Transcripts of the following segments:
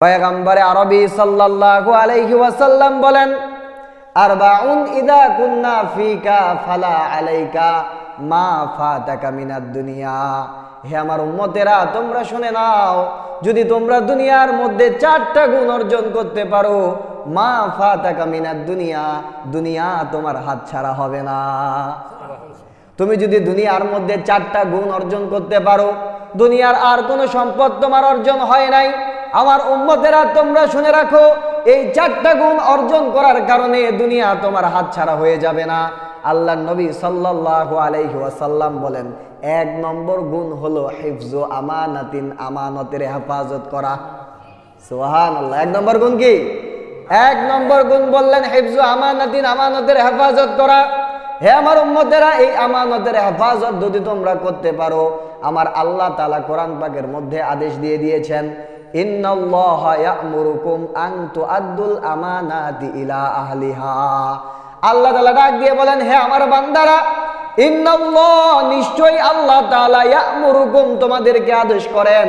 পয়গম্বরে আরবি সাল্লাল্লাহু আলাইহি ওয়াসাল্লাম বলেন, আরবাউন ইদা কুন্না ফিকা ফালা আলাইকা মা ফাতাকা মিনাদ দুনিয়া। হে আমার উম্মতেরা, তোমরা শুনে নাও, যদি তোমরা দুনিয়ার মধ্যে 4টা গুণ অর্জন করতে পারো, মা ফাতাকা মিনাদ দুনিয়া, দুনিয়া তোমার হাতছাড়া হবে না। তুমি যদি দুনিয়ার মধ্যে 4টা গুণ অর্জন করতে পারো, দুনিয়ার আর কোনো সম্পদ তোমার অর্জন হয় নাই। আমার উম্মতেরা, তোমরা শুনে রাখো, এই 4টা গুণ অর্জন করার কারণে দুনিয়া তোমার হাতছাড়া হয়ে যাবে না। আল্লাহর নবী সাল্লাল্লাহু আলাইহি ওয়াসাল্লাম বলেন, 1 নম্বর গুণ হলো হিফজু আমানাতিন, আমানতের হেফাজত করা। সুবহানাল্লাহ। 1 নম্বর গুণ কি? 1 নম্বর গুণ বললেন হিফজু আমানাতিন, আমানতের হেফাজত করা। হে আমার উম্মতেরা, এই আমানতের হেফাজত যদি তোমরা করতে পারো, আমার আল্লাহ তাআলা কোরআন পাকের মধ্যে আদেশ দিয়ে দিয়েছেন, ইন্নাল্লাহা ইয়া'মুরুকুম আন তুআদ্দুল আমানাতি ইলা আহলিহা। আল্লাহ তাআলা ডাক দিয়ে বলেন, হে আমার বান্দারা, ইন্নাল্লাহ, নিশ্চয়ই আল্লাহ তাআলা, ইয়া'মুরুকুম, তোমাদেরকে আদেশ করেন,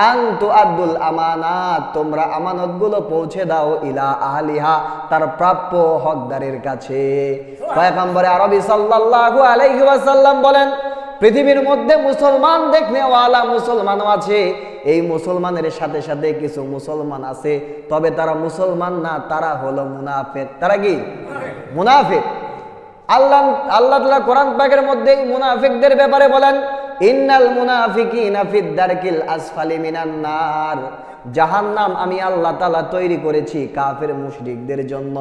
আন তুআদ্দুল আমানাত, তোমরা আমানতগুলো পৌঁছে দাও, ইলা আহলিহা, তার প্রাপ্য হকদারের কাছে। পয়গম্বরে আরবি সাল্লাল্লাহু আলাইহি ওয়াসাল্লাম বলেন, পৃথিবীর মধ্যে মুসলমান দেখনেওয়ালা মুসলমানও আছে, এই মুসলমানের সাথে সাথে কিছু মুসলমান আছে, তবে তারা মুসলমান না, তারা হলো মুনাফিক। তারা কি? মুনাফিক। আল্লাহ তাআলা কোরআন পাকের মধ্যে মুনাফিকদের ব্যাপারে বলেন, ইন্নাল মুনাফিকিনা ফিদ দারকিল আসফালি মিনান নার। জাহান্নাম আমি আল্লাহ তাআলা তৈরি করেছি কাফের মুশরিকদের জন্য।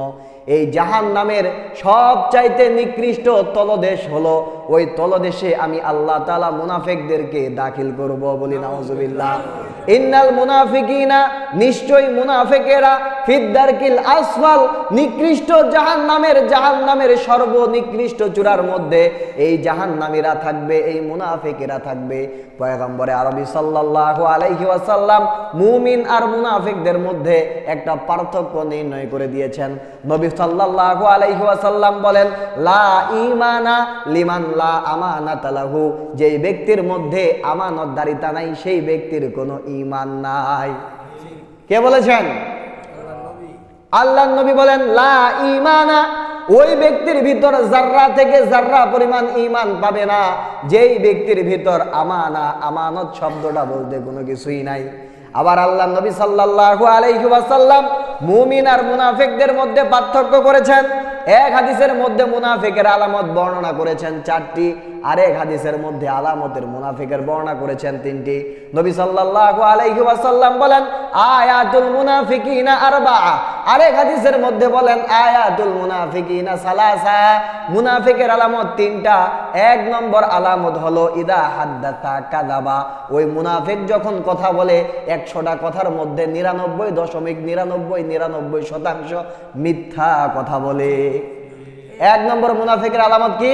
এই জাহান্নামের সবচাইতে নিকৃষ্ট তলদেশ হলো, ওই তলদেশে আমি আল্লাহ তাআলা মুনাফিকদেরকে দাখিল করব। বলি নাউজুবিল্লাহ। ইন্নাল মুনাফিকিনা, নিশ্চয়ই মুনাফিকেরা, ফিদ দারকিল আসফাল, নিকৃষ্ট জাহান্নামের সর্বনিকৃষ্ট চূড়ার মধ্যে এই জাহান্নামীরা থাকবে, এই মুনাফিকেরা থাকবে। পয়গম্বরে আরবি সাল্লাল্লাহু আলাইহি ওয়াসাল্লাম মুমিন আর মুনাফিকদের মধ্যে একটা পার্থক্য নির্ণয় করে দিয়েছেন। নবী সাল্লাল্লাহু আলাইহি ওয়াসাল্লাম বলেন, লা ঈমানা লিমান লা আমানাতা লাহু, যেই ব্যক্তির মধ্যে আমানতদারিতা নাই, সেই ব্যক্তির কোনো ঈমান নাই। কে বলেছেন? আল্লাহর নবী বলেন, লা ঈমানা, ওই ব্যক্তির ভিতর জাররা থেকে জাররা পরিমাণ ঈমান পাবে না, যেই ব্যক্তির ভিতর আমানত শব্দটা বলতে কোনো কিছুই নাই। আবার আল্লাহ নবী সাল্লাল্লাহু আলাইহি ওয়াসাল্লাম মুমিন আর মুনাফিকদের মধ্যে পার্থক্য করেছেন। এক হাদিসের মধ্যে মুনাফিকের আলামত বর্ণনা করেছেন 4টি, আরেক হাদিসের মধ্যে আলামতের মুনাফিকের বর্ণনা করেছেন 3টি। নবী সাল্লাল্লাহু আলাইহি ওয়াসাল্লাম বলেন, আয়াতুল মুনাফিকিনা আরবাআ। আরেক হাদিসের মধ্যে বলেন, আয়াতুল মুনাফিকিনা সালাসা, মুনাফিকের আলামত 3টা। 1 নম্বর আলামত হলো ইদা হাদ্দাসা কাযাবা, ওই মুনাফিক যখন কথা বলে 100টা কথার মধ্যে 99.9999% মিথ্যা কথা বলে। 1 নম্বর মুনাফিকের আলামত কি?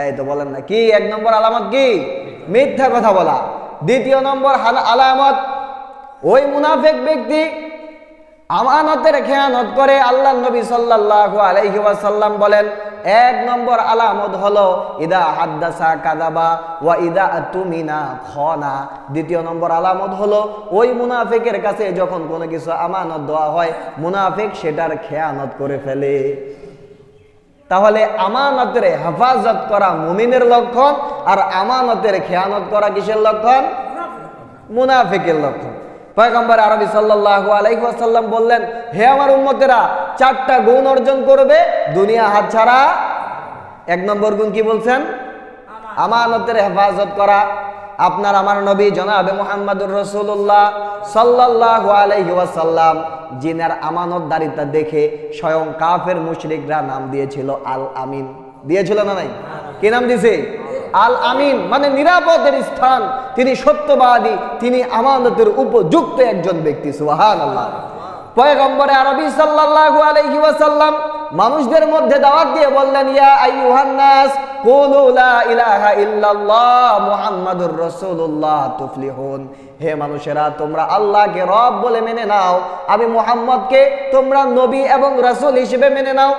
এই তো বলেন না কি? 1 নম্বর আলামত কি? মিথ্যা কথা বলা। 2য় নম্বর আলামত, ওই মুনাফিক ব্যক্তি আমানতের খেয়ানত করে। আল্লাহ নবী সাল্লাল্লাহু আলাইহি ওয়াসাল্লাম বলেন, 1 নম্বর আলামত হলো ইদা হাদ্দাসা কাযাবা ওয়া ইদা আতুমিনা খানা। 2য় নম্বর আলামত হলো, ওই মুনাফিকের কাছে যখন কোনো কিছু আমানত দেওয়া হয়, মুনাফিক সেটার খেয়ানত করে ফেলে। তাহলে আমানতের হেফাজত করা মুমিনের লক্ষণ, আর আমানতের খেয়ানত করা কিসের লক্ষণ? মুনাফিকের লক্ষণ। পয়গম্বর আরবি সাল্লাল্লাহু আলাইহি ওয়াসাল্লাম বললেন, হে আমার উম্মতেরা, 4টা গুণ অর্জন করবে, দুনিয়া হাতছাড়া। 1 নম্বর গুণ কি বলছেন? আমানতের হেফাজত করা। আপনার আমার নবী জনাবে মুহাম্মদুর রাসূলুল্লাহ সাল্লাল্লাহু আলাইহি ওয়াসাল্লাম, জিনার আমানতদারিতা দেখে স্বয়ং কাফের মুশরিকরা নাম দিয়েছিল আল আমিন। দিয়েছিল না নাই? কি নাম দিয়েছে? আল আমিন, মানে নিরাপদের স্থান। তিনি সত্যবাদী, তিনি আমানতের উপযুক্ত একজন ব্যক্তি। সুবহানাল্লাহ। পয়গম্বরে আরবি সাল্লাল্লাহু আলাইহি ওয়াসাল্লাম মানুষদের মধ্যে দাওয়াত দিয়ে বললেন, ইয়া আইয়ুহান নাস কুলু লা ইলাহা ইল্লাল্লাহ মুহাম্মাদুর রাসূলুল্লাহ তুফলিহুন। হে মানুষেরা, তোমরা আল্লাহকে রব বলে মেনে নাও, আমি মুহাম্মদকে তোমরা নবী এবং রাসূল হিসেবে মেনে নাও।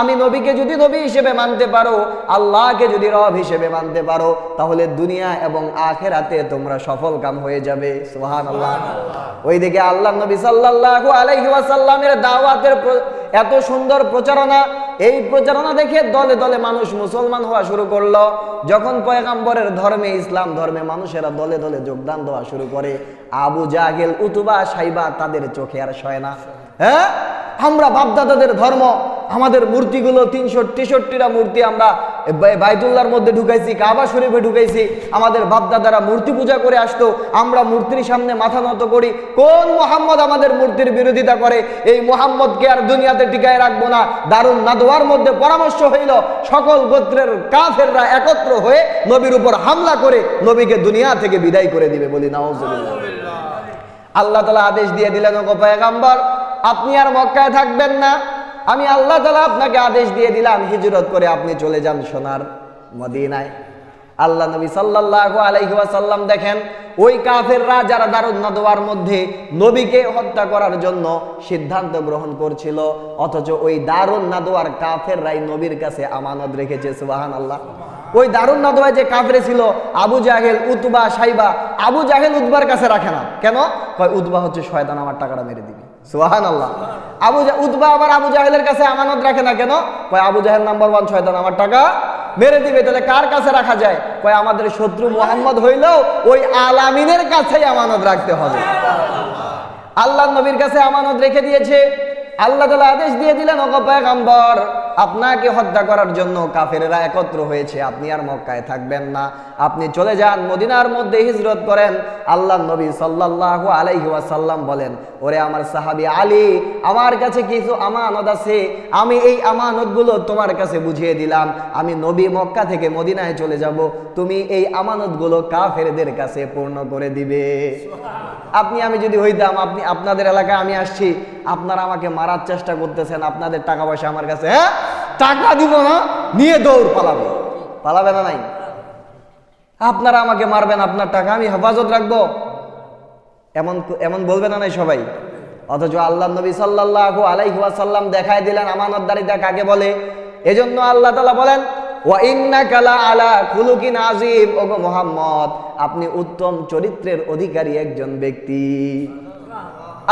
আমি নবীকে যদি নবী হিসেবে মানতে পারো, আল্লাহকে যদি রব হিসেবে মানতে পারো, তাহলে দুনিয়া এবং আখিরাতে তোমরা সফল কাম হয়ে যাবে। সুবহানাল্লাহ। ওইদিকে আল্লাহ নবী সাল্লাল্লাহু আলাইহি ওয়াসাল্লামের দাওয়াতের এত সুন্দর প্রচারণা, এই প্রচারণা দেখে দলে দলে মানুষ মুসলমান হওয়া শুরু করলো। যখন পয়গম্বরের ধর্মে, ইসলাম ধর্মে মানুষেরা দলে দলে যোগদান দেওয়া শুরু করে, আবু জাহেল, উতবা, সাইবা তাদের চোখে আর সয় না। হ্যাঁ, আমরা বাপদাদাদের ধর্ম, আমাদের মূর্তিগুলো 363টা মূর্তি আমরা বাইতুল্লাহর মধ্যে ঢুকাইছি, কাবা শরীফে ঢুকাইছি। আমাদের বাপদাদারা মূর্তি পূজা করে আসতো, আমরা মূর্তির সামনে মাথা নত করি। কোন মুহাম্মদ আমাদের মূর্তির বিরোধিতা করে, এই মুহাম্মদকে আর দুনিয়াতে টিকায় রাখবো না। দারুন নাদওয়ার মধ্যে পরামর্শ হইল, সকল গোত্রের কাফেররা একত্র হয়ে নবীর উপর হামলা করে নবীকে দুনিয়া থেকে বিদায় করে দিবে। বলি নাউজুবিল্লাহ। আল্লাহ তাআলা আদেশ দিয়ে দিলেন, ওগো পয়গম্বর, আপনি আর মক্কায় থাকবেন না। আমি আল্লাহ তাআলা আপনাকে আদেশ দিয়ে দিলাম, হিজরত করে আপনি চলে যান সোনার মদিনায়। আল্লাহ নবী সাল্লাল্লাহু আলাইহি ওয়াসাল্লাম দেখেন, ওই কাফেররা যারা দারুন নাদওয়ার মধ্যে নবীকে হত্যা করার জন্য সিদ্ধান্ত গ্রহণ করছিল, অথচ ওই দারুন নাদওয়ার কাফেররাই নবীর কাছে আমানত রেখেছে। সুবহানাল্লাহ। ওই দারুন নাদওয়ায় যে কাফের ছিল আবু জাহেল, উতবা, সাইবা, আবু জাহেল উতবার কাছে রাখে না। কেন? কয় উতবা হচ্ছে শয়তান, আমার টাকাটা মেরে দিবে। সুবহানাল্লাহ। উতবা আবার আবু জাহেলের কাছে আমানত রাখে না। কেন? কয় আবু জাহেল নাম্বার 1 শয়তান, আমার টাকা মেরে দিবে। তাহলে কার কাছে রাখা যায়? কয় আমাদের শত্রু মুহাম্মদ হইলেও ওই আলামিনের কাছেই আমানত রাখতে হবে। আল্লাহ নবীর কাছে আমানত রেখে দিয়েছে। আল্লাহ তাআলা আদেশ দিয়ে দিলেন, ওগো পয়গম্বর, আপনাকে হত্যা করার জন্য কাফেরেরা একত্র হয়েছে, আপনি আর মক্কায় থাকবেন না, আপনি চলে যান মদিনার মধ্যে হিজরত করেন। আল্লাহ নবী সাল্লাল্লাহু আলাইহি ওয়াসাল্লাম বলেন, ওরে আমার সাহাবী আলী, আমার কাছে কিছু আমানত আছে, আমি এই আমানতগুলো তোমার কাছে বুঝিয়ে দিলাম। আমি নবী মক্কা থেকে মদিনায় চলে যাব, তুমি এই আমানতগুলো কাফেরদের কাছে পূর্ণ করে দিবে। আমি যদি হইতাম, আপনাদের এলাকায় আমি আসছি, আপনারা আমাকে মারার চেষ্টা করতেছেন, আপনাদের টাকা পয়সা আমার কাছে, হ্যাঁ টাকা দিব না, নিয়ে দৌড় পালাবে না? নাই, আপনারা আমাকে মারবেন, আপনার টাকা আমি হেফাজত রাখবো, এমন বলবে না নাই সবাই? অথচ আল্লাহ নবী সাল্লাল্লাহু আলাইহি ওয়াসাল্লাম দেখায় দিলেন আমানতদারিতা কাকে বলে। এজন্য আল্লাহ তাআলা বলেন, ওয়া ইন্নাকা লা আলা খুলুকিন আযীম, ওগো মুহাম্মদ, আপনি উত্তম চরিত্রের অধিকারী একজন ব্যক্তি।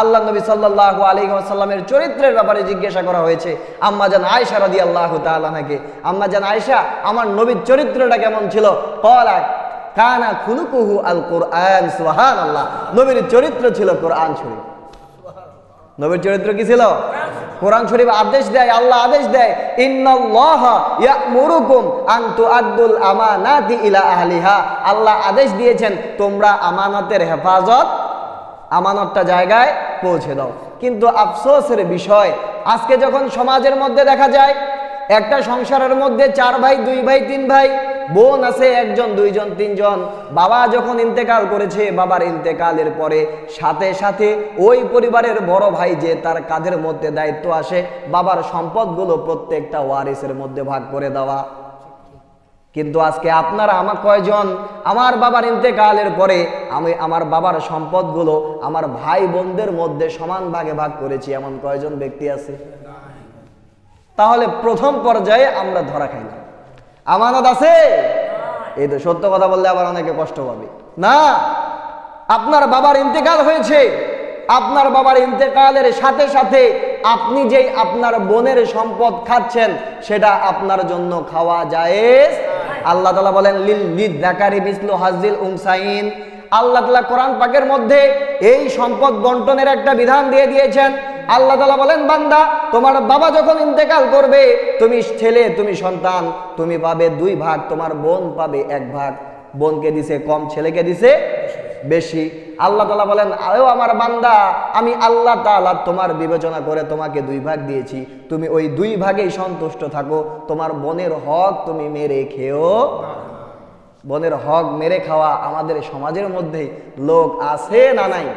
আল্লাহ নবী সাল্লাল্লাহু আলাইহি ওয়াসাল্লামের চরিত্রের ব্যাপারে জিজ্ঞাসা করা হয়েছে আম্মা জান আয়েশা রাদিয়াল্লাহু তাআলা আনহাকে, আম্মা জান আয়েশা, আমার নবীর চরিত্রটা কেমন ছিল? ক্বালা কানা খুলুকুহু আল কুরআন। সুবহানাল্লাহ। নবীর চরিত্র ছিল কোরআন শরীফ। নবীর চরিত্র কি ছিল? কোরআন শরীফ আদেশ দেয়, আল্লাহ আদেশ দেয়, ইন্নাল্লাহা ইয়া'মুরুকুম আন তুআদ্দুল আমানাতি ইলা আহলিহা। আল্লাহ আদেশ দিয়েছেন তোমরা আমানতের হেফাজত, আমানতটা জায়গায় পৌঁছে দাও। কিন্তু আফসোসের বিষয়, আজকে যখন সমাজের মধ্যে দেখা যায় একটা সংসারের মধ্যে 4 ভাই, 2 ভাই, 3 ভাই, বোন আছে 1 জন, 2 জন, 3 জন, বাবা যখন ইন্তেকাল করেছে, বাবার ইন্তেকালের পরে সাথে সাথে ওই পরিবারের বড় ভাই যে তার কাঁধের মধ্যে দায়িত্ব আসে বাবার সম্পদগুলো প্রত্যেকটা ওয়ারিসের মধ্যে ভাগ করে দেওয়া। কিন্তু আজকে আপনারা আমার কয়জন আমার বাবার ইন্তেকালের পরে আমি আমার বাবার সম্পদগুলো আমার ভাই বোনদের মধ্যে সমান ভাগে ভাগ করেছি, এমন কয়জন ব্যক্তি আছে? তাহলে প্রথম পর্যায়ে আমরা ধরা খাইলাম। আমানত আছে? এই তো সত্য কথা বললে আবার অনেকে কষ্ট পাবে না। আপনার বাবার ইন্তেকাল হয়েছে, আপনার বাবার ইন্তেকালের সাথে সাথে আপনি যেই আপনার বোনের সম্পদ খাচ্ছেন সেটা আপনার জন্য খাওয়া জায়েজ। আল্লাহ তাআলা বলেন লিয-যাকারি মিসলু হাজ্জিল উনসাইন। আল্লাহ তাআলা কোরআন পাকের মধ্যে এই সম্পদ বন্টনের একটা বিধান দিয়ে দিয়েছেন। আল্লাহ তাআলা বলেন, বান্দা, তোমার বাবা যখন ইন্তেকাল করবে, তুমি ছেলে, তুমি সন্তান, তুমি পাবে 2 ভাগ, তোমার বোন পাবে 1 ভাগ। বোনকে দিছে কম, ছেলেকে দিছে বেশি। আল্লাহ তাআলা বলেন, আরে আমার বান্দা, আমি আল্লাহ তাআলা তোমার বিবেচনা করে তোমাকে 2 ভাগ দিয়েছি, তুমি ওই 2 ভাগেই সন্তুষ্ট থাকো। তোমার বোনের হক তুমি মেরে খেও। বোনের হক মেরে খাওয়া আমাদের সমাজের মধ্যে লোক আছে না নাই?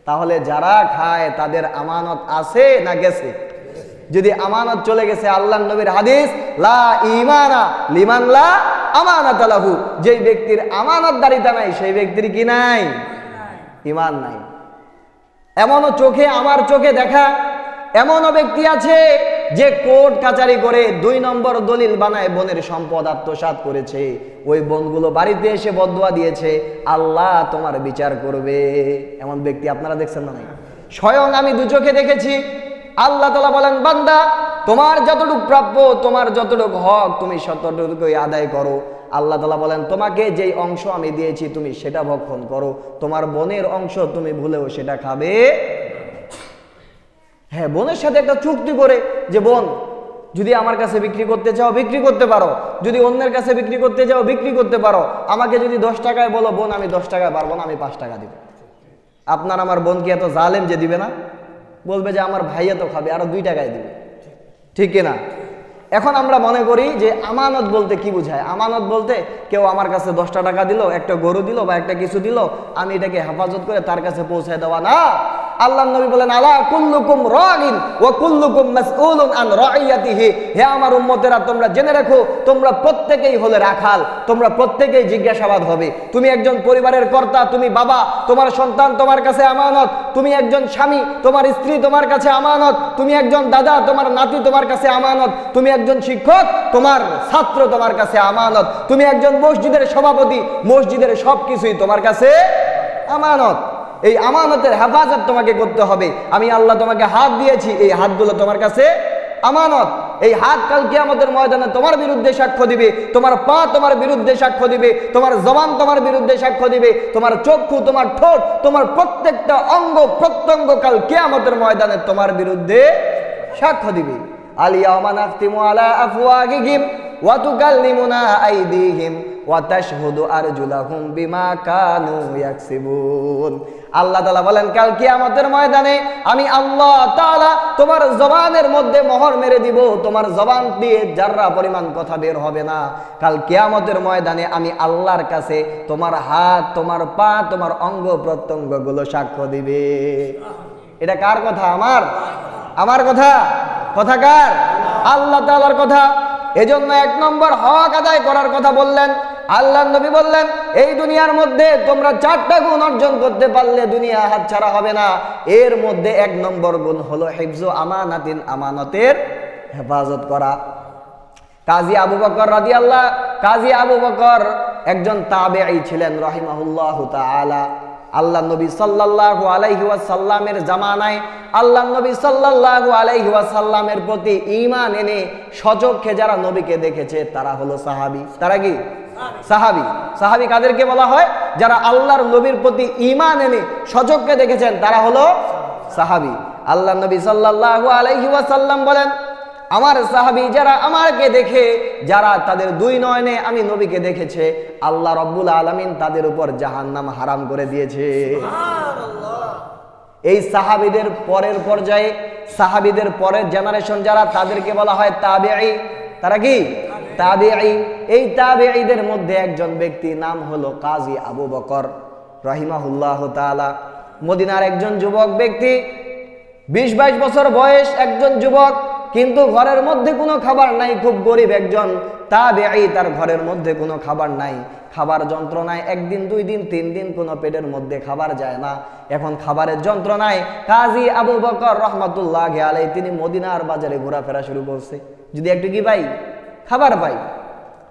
তাহলে যারা খায় তাদের আমানত আছে না গেছে? যদি আমানত চলে গেছে, আল্লাহর নবীর হাদিস, লা ঈমানা লিমান লা আমানাতা লাহু, যেই ব্যক্তির আমানতদারিতা নাই সেই ব্যক্তির কি নাই? ঈমান নাই। এমনও চোখে, আমার চোখে দেখা এমনও ব্যক্তি আছে যে কোর্ট কাচারি করে 2 নম্বর দলিল বানায় বোনের সম্পদ আত্মসাৎ করেছে। ওই বোনগুলো বাড়িতে এসে বদদুয়া দিয়েছে, আল্লাহ তোমার বিচার করবে। এমন ব্যক্তি আপনারা দেখছেন না? নাই? স্বয়ং আমি 2 চোখে দেখেছি। আল্লাহ তাআলা বলেন, বান্দা তোমার যতটুকু প্রাপ্য, তোমার যতটুকু হক, তুমি ততটুকুই আদায় করো। আল্লাহ তাআলা বলেন, তোমাকে যেই অংশ আমি দিয়েছি তুমি সেটা ভক্ষণ করো, তোমার বোনের অংশ তুমি ভুলেও সেটা খাবে। হ্যাঁ, বোনের সাথে একটা চুক্তি করে যে বোন, যদি আমার কাছে বিক্রি করতে চাও বিক্রি করতে পারো, যদি অন্যের কাছে বিক্রি করতে চাও বিক্রি করতে পারো। আমাকে যদি 10 টাকায় বলো, বোন আমি 10 টাকায় পারবো না, আমি 5 টাকা দিব। আপনার আমার বোন কি এত জালেম যে দিবে না? বলবে যে আমার ভাইয়া তো খাবে, আরো 2 টাকায় দিবে, ঠিক কিনা? এখন আমরা মনে করি যে আমানত বলতে কি বোঝায়? আমানত বলতে কেউ আমার কাছে 10টা টাকা দিল, একটা গরু দিল বা একটা কিছু দিল, আমি এটাকে হেফাজত করে তার কাছে পৌঁছায় দেওয়া না। আল্লাহর নবী বলেন, আলা কুল্লুকুম রাঈন ওয়া কুল্লুকুম মাসউলুন আন রাইয়াতিহি। হে আমার উম্মতেরা, তোমরা জেনে রাখো, তোমরা প্রত্যেকেই হলে রাখাল, তোমরা প্রত্যেকেই জিজ্ঞাসাবাদ হবে। তুমি একজন পরিবারের কর্তা, তুমি বাবা, তোমার সন্তান তোমার কাছে আমানত। তুমি একজন স্বামী, তোমার স্ত্রী তোমার কাছে আমানত। তুমি একজন দাদা, তোমার নাতি তোমার কাছে আমানত। তুমি একজন শিক্ষক, তোমার ছাত্র তোমার কাছে আমানত। তুমি একজন মসজিদের সভাপতি, মসজিদের সবকিছুই তোমার কাছে আমানত। এই আমানতের হেফাজত তোমাকে করতে হবে। আমি আল্লাহ তোমাকে হাত দিয়েছি, এই হাতগুলো তোমার কাছে আমানত। এই হাত কাল কিয়ামতের ময়দানে তোমার বিরুদ্ধে সাক্ষ্য দিবে, তোমার পা তোমার বিরুদ্ধে সাক্ষ্য দিবে, তোমার জবান তোমার বিরুদ্ধে সাক্ষ্য দিবে, তোমার চক্ষু, তোমার ঠোঁট, তোমার প্রত্যেকটা অঙ্গ প্রত্যঙ্গ কাল কিয়ামতের ময়দানে তোমার বিরুদ্ধে সাক্ষ্য দিবে। আলিয়াউমা নাখতিমু আলা আফওয়াহিহিম ওয়া তুকাল্লিমুনা আইদিহিম ওয়া তাশহাদু আরজুলাহুম বিমা কানু ইয়াকসিবুন। আল্লাহ তাআলা বলেন, কাল কিয়ামতের ময়দানে আমি আল্লাহ তাআলা তোমার জবানের মধ্যে মোহর মেরে দিব, তোমার জবান দিয়ে জাররা পরিমাণ কথা বের হবে না। কাল কিয়ামতের ময়দানে আমি আল্লাহর কাছে তোমার হাত, তোমার পা, তোমার অঙ্গ প্রত্যঙ্গগুলো সাক্ষ্য দিবে। এটা কার কথা? আমার কথা? কথা কার? আল্লাহ তাআলার কথা। এজন্য 1 নম্বর হক আদায় করার কথা বললেন। আল্লাহর নবী বললেন, এই দুনিয়ার মধ্যে তোমরা 4টা গুণ অর্জন করতে পারলে দুনিয়া হাতছাড়া হবে না। এর মধ্যে 1 নম্বর গুণ হলো হিফজু আমানাতিন, আমানতের হেফাজত করা। কাজী আবু বকর একজন তাবেঈ ছিলেন রাহিমাহুল্লাহু তাআলা। আল্লাহ নবী সাল্লাল্লাহু আলাইহি ওয়াসাল্লামের জামানায় আল্লাহ নবী সাল্লাল্লাহু আলাইহি ওয়াসাল্লামের প্রতি ঈমান এনে সচক্ষে যারা নবীকে দেখেছে তারা হলো সাহাবী। তারা কি? সাহাবী। সাহাবী কাদেরকে বলা হয়? যারা আল্লাহর নবীর প্রতি ঈমান এনে সচক্ষে দেখেছেন তারা হলো সাহাবী। আল্লাহ নবী সাল্লাল্লাহু আলাইহি ওয়াসাল্লাম বলেন, আমার সাহাবী যারা আমাকে দেখে, যারা তাদের 2 নয়নে আমি নবীকে দেখেছে, আল্লাহ রব্বুল আলামিন তাদের উপর জাহান্নাম হারাম করে দিয়েছে। সুবহানাল্লাহ। এই সাহাবীদের পরের পর্যায়ে, সাহাবীদের পরের জেনারেশন যারা, তাদেরকে বলা হয় তাবেঈ। তারা কি? তাবেঈ। এই তাবেঈদের মধ্যে একজন ব্যক্তি নাম হলো কাজী আবু বকর রাহিমাহুল্লাহু তাআলা। মদিনার একজন যুবক ব্যক্তি, 20-22 বছর বয়স একজন যুবক, কিন্তু ঘরের মধ্যে কোনো খাবার নাই, খুব গরিব একজন তাবেঈ, তার ঘরের মধ্যে কোনো খাবার নাই, খাবার যন্ত্রণায় 1 দিন 2 দিন 3 দিন কোনো পেটের মধ্যে খাবার যায় না। এখন খাবারের যন্ত্রণায় কাজী আবু বকর রহমাতুল্লাহি আলাইহি তিনি মদিনার বাজারে ঘোরাফেরা শুরু করছে, যদি একটু কি পাই, খাবার পাই।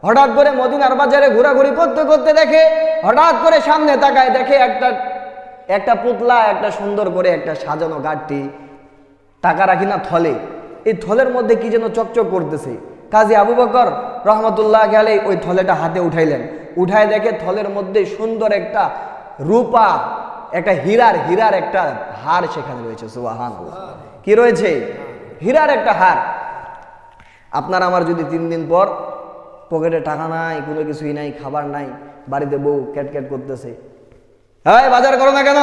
হঠাৎ করে মদিনার বাজারে ঘোরাঘুরি করতে করতে দেখে, হঠাৎ করে সামনে তাকায় দেখে একটা পুতলা, একটা সুন্দর করে একটা সাজানো গাড়ি টাকা রাখি না থলে, এই থলের মধ্যে কি যেন চকচক করতেছে। কাজী আবু বকর রহমাতুল্লাহি আলাইহি ওই থলেটা হাতে উঠাইলেন, উঠায় দেখে থলের মধ্যে সুন্দর একটা রূপা, একটা হীরার একটা হার সেখানে রয়েছে। সুবহানাল্লাহ। কি রয়েছে? হীরার একটা হার। আপনার আমার যদি 3 দিন পর পকেটে টাকা নাই, কোনো কিছুই নাই, খাবার নাই, বাড়িতে বউ ক্যাটক্যাট করতেছে, হ্যাঁ বাজার করো না কেন,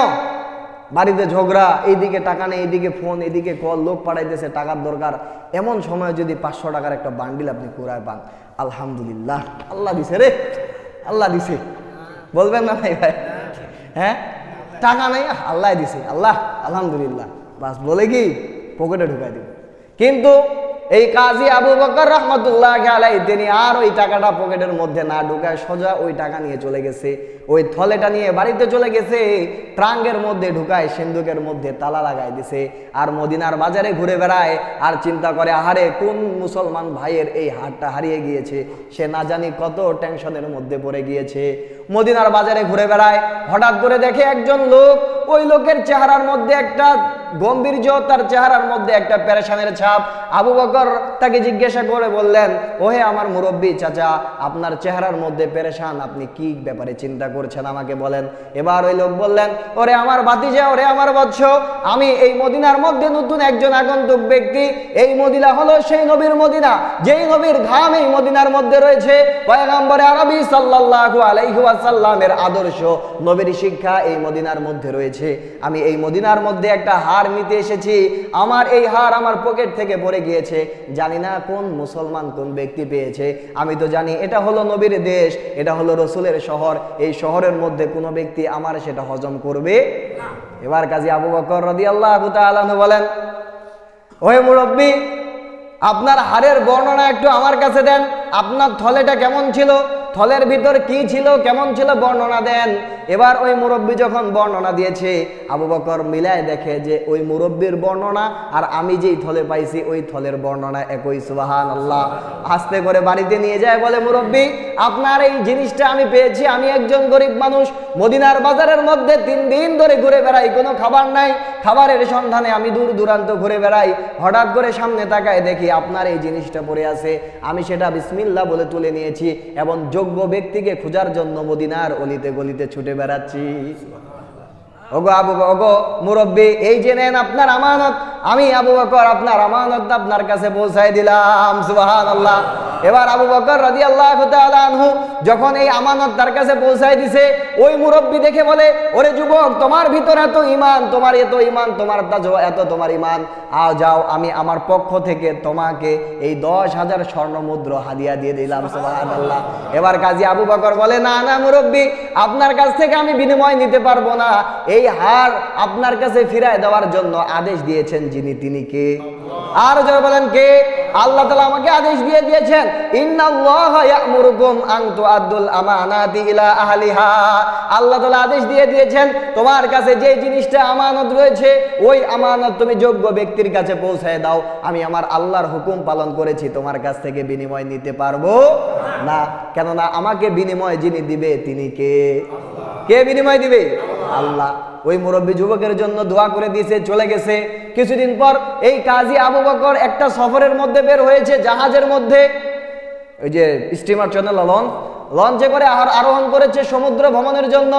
বাড়িতে ঝগড়া, এইদিকে টাকা নেই, এইদিকে ফোন, এইদিকে কল, লোক পাঠাইতেছে, টাকার দরকার, এমন সময় যদি 500 টাকার একটা বান্ডিল আপনি কুড়ায় পান, আলহামদুলিল্লাহ, আল্লাহ দিছে রে, আল্লাহ দিছে, বলবেন না ভাই? ভাই হ্যাঁ, টাকা নেই, আল্লাহ দিছে, আল্লাহ আলহামদুলিল্লাহ, বাস বলে কি পকেটে ঢুকাই দিব। কিন্তু এই কাজী আবু বকর রহমতুল্লাহ আলাইহি তিনি আর ওই টাকাটা পকেটের মধ্যে না ঢুকায় সোজা ওই টাকা নিয়ে চলে গেছে, ওই থলেটা নিয়ে বাড়িতে চলে গেছে, ট্রাঙ্কের মধ্যে ঢুকায় সিন্ধুকের মধ্যে তালা লাগাই দিছে, আর মদিনার বাজারে ঘুরে বেড়ায় আর চিন্তা করে আহারে কোন মুসলমান ভাইয়ের এই হাটটা হারিয়ে গিয়েছে, সে না জানি কত টেনশনের মধ্যে পড়ে গিয়েছে। মদিনার বাজারে ঘুরে বেড়ায়, হঠাৎ করে দেখে একজন লোক, ওই লোকের চেহারার মধ্যে একটা গম্ভীর্য, তার চেহারার মধ্যে একটা পেরেশানের ছাপ। আবু বকর তাকে জিজ্ঞাসা করে বললেন, ওহে আমার মুরব্বী চাচা, আপনার চেহারার মধ্যে পেরেশান, আপনি কি ব্যাপারে চিন্তা করছেন আমাকে বলেন। এবার ওই লোক বললেন, ওরে আমার ভাতিজা, ওরে আমার বৎস, আমি এই মদিনার মধ্যে নতুন একজন আগন্তুক ব্যক্তি। এই মদিনা হলো সেই নবীর মদিনা, যেই নবীর ঘাম এই মদিনার মধ্যে রয়েছে, পয়গম্বরে আরবি সাল্লাল্লাহু আলাইহি ওয়াসাল্লামের আদর্শ, নবীর শিক্ষা এই মদিনার মধ্যে রয়েছে। আমি এই মদিনার মধ্যে একটা হার নিতে এসেছি, আমার এই হার আমার পকেট থেকে পড়ে গিয়েছে, জানি না কোন মুসলমান কোন ব্যক্তি পেয়েছে, আমি তো জানি এটা হলো নবীর দেশ, এটা হলো রসুলের শহর, এই শহরের মধ্যে কোনো ব্যক্তি আমার সেটা হজম করবে না। এবার কাজী আবু বকর রাদিয়াল্লাহু তাআলা আনহু বলেন, ওহে মুরব্বী, আপনার হারের বর্ণনা একটু আমার কাছে দেন, আপনার থলেটা কেমন ছিল, থলের ভিতর কি ছিল, কেমন ছিল, বর্ণনা দেন। এবার ওই মুরব্বী যখন বর্ণনা দিয়েছে, আবু বকর মিলায় দেখে যে ওই মুরব্বীর বর্ণনা আর আমি যেই থলে পাইছি ওই থলের বর্ণনা একই। সুবহানাল্লাহ। আস্তে করে বাড়িতে নিয়ে যায়, বলে মুরব্বী, আপনার এই জিনিসটা আমি পেয়েছি, আমি একজন গরিব মানুষ, মদিনার বাজারের মধ্যে 3 দিন ধরে ঘুরে বেড়াই, কোনো খাবার নাই, খাবারের সন্ধানে আমি দূর দূরান্ত ঘুরে বেড়াই, হঠাৎ করে সামনে তাকায় দেখি আপনার এই জিনিসটা পড়ে আছে, আমি সেটা বিসমিল্লাহ বলে তুলে নিয়েছি এবং যোগ্য ব্যক্তিকে খোঁজার জন্য মদিনার অলিতে গলিতে ছুটে বেড়াচ্ছি। ওগো ওগো মুরব্বী, এই যে নেন আপনার আমানত, আমি আবু বকর আপনার আমানত আপনার কাছে পৌঁছায় দিলাম। সুবহানাল্লাহ। এবার আবু বকর রাদিয়াল্লাহু তাআলা আনহু যখন এই আমানত তার কাছে পৌঁছায় দিছে, ওই মুরব্বী দেখে বলে, ওরে যুবক, তোমার ভিতর এত ঈমান, তোমার এত ঈমান, তোমার তাজওয়া এত তোমার ঈমান, যাও আমি আমার পক্ষ থেকে তোমাকে এই 10,000 স্বর্ণ মুদ্রা হাদিয়া দিয়ে দিলাম। সুবহানাল্লাহ। এবার কাজী আবু বকর বলে, না না মুরব্বী, আপনার কাছ থেকে আমি বিনিময় নিতে পারবো না, এই হার আপনার কাছে ফিরায় দেওয়ার জন্য আদেশ দিয়েছেন যিনি, তিনি কে? আর যারা বলেন কে? আল্লাহ তাআলা আমাকে আদেশ দিয়ে দিয়েছেন, ইন্নাল্লাহা ইয়া'মুরুকুম আন তুআদ্দুল আমানাতি ইলা আহলিহা। আল্লাহ তাআলা আদেশ দিয়ে দিয়েছেন, তোমার কাছে যে জিনিসটা আমানত রয়েছে ওই আমানত তুমি যোগ্য ব্যক্তির কাছে পৌঁছায় দাও। আমি আমার আল্লাহর হুকুম পালন করেছি, তোমার কাছ থেকে বিনিময় নিতে পারবো না। কেননা আমাকে বিনিময় যিনি দিবে তিনি কে? কে বিনিময় দিবে? আল্লাহ। ওই মুরব্বী যুবকের জন্য দোয়া করে দিয়েছে, চলে গেছে। কিছুদিন পর এই কাজী আবু বকর একটা সফরের মধ্যে বের হয়েছে, জাহাজের মধ্যে, ওই যে স্টিমার চলে লঞ্চে করে আরোহণ করেছে সমুদ্র ভ্রমণের জন্য।